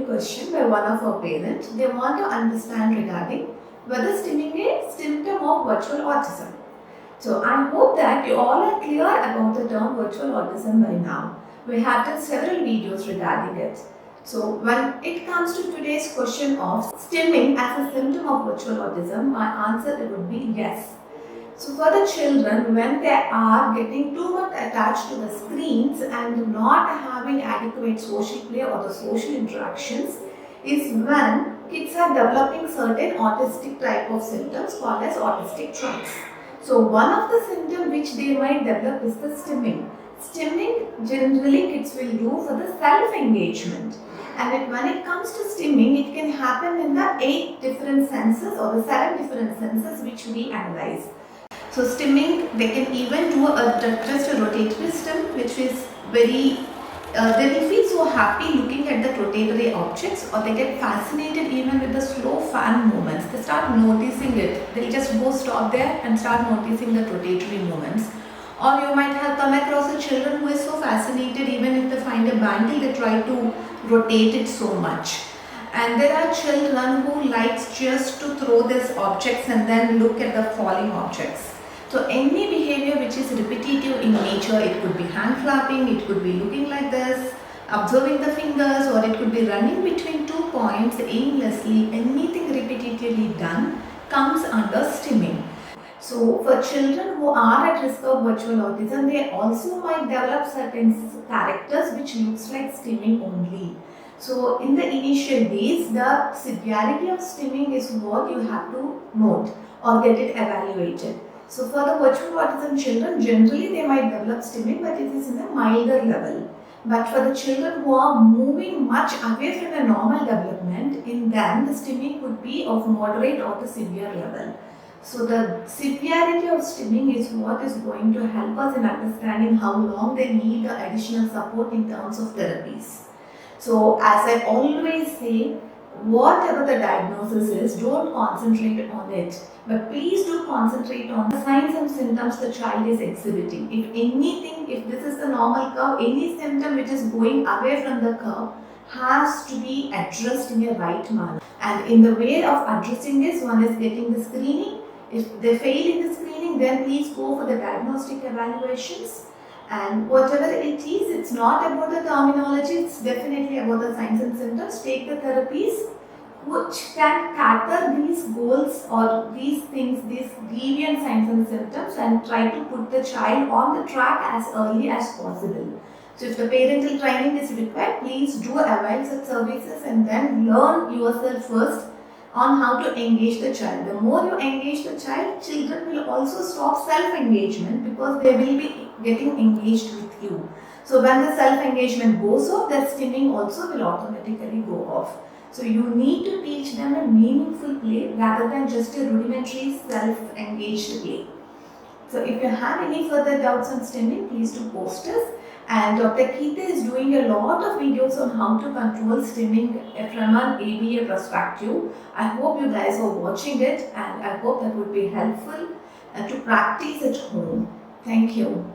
question by one of our parents. They want to understand regarding whether stimming is a symptom of virtual autism. So I hope that you all are clear about the term virtual autism by now. We have done several videos regarding it. So when it comes to today's question of stimming as a symptom of virtual autism, my answer would be yes. So for the children, when they are getting too much attached to the screens and not having adequate social play or the social interactions, is when kids are developing certain autistic type of symptoms called as autistic traits. So one of the symptoms which they might develop is the stimming. Stimming generally kids will do for the self-engagement. And when it comes to stimming, it can happen in the 8 different senses or the 7 different senses which we analyze. So stimming, they can even do just a rotatory stim, which is very, they will feel so happy looking at the rotatory objects, or they get fascinated even with the slow fan movements. They start noticing it. They'll just go stop there and start noticing the rotatory movements. Or you might have come across a children who is so fascinated, even if they find a bangle, they try to rotate it so much. And there are children who likes just to throw these objects and then look at the falling objects. So any behavior which is repetitive in nature, it could be hand flapping, it could be looking like this, observing the fingers, or it could be running between 2 points aimlessly, anything repetitively done comes under stimming. So for children who are at risk of virtual autism, they also might develop certain characters which looks like stimming only. So in the initial days, the severity of stimming is what you have to note or get it evaluated. So for the virtual autism children, generally they might develop stimming, but it is in a milder level. But for the children who are moving much away from the normal development, in them the stimming could be of moderate or the severe level. So the severity of stimming is what is going to help us in understanding how long they need the additional support in terms of therapies. So as I always say, whatever the diagnosis is, don't concentrate on it, but please do concentrate on the signs and symptoms the child is exhibiting. If anything, if this is the normal curve, any symptom which is going away from the curve has to be addressed in a right manner. And in the way of addressing this, one is getting the screening. If they fail in the screening, then please go for the diagnostic evaluations. And whatever it is, it's not about the terminology, it's definitely about the signs and symptoms. Take the therapies which can cater these goals or these things, these deviant signs and symptoms, and try to put the child on the track as early as possible. So if the parental training is required, please do avail such services and then learn yourself first on how to engage the child. The more you engage the child, children will also stop self-engagement because they will be getting engaged with you. So when the self-engagement goes off, the stimming also will automatically go off. So you need to teach them a meaningful play rather than just a rudimentary self-engaged play. So if you have any further doubts on stimming, please do post us. And Dr. Keita is doing a lot of videos on how to control stimming from an ABA perspective. I hope you guys are watching it, and I hope that would be helpful to practice at home. Thank you.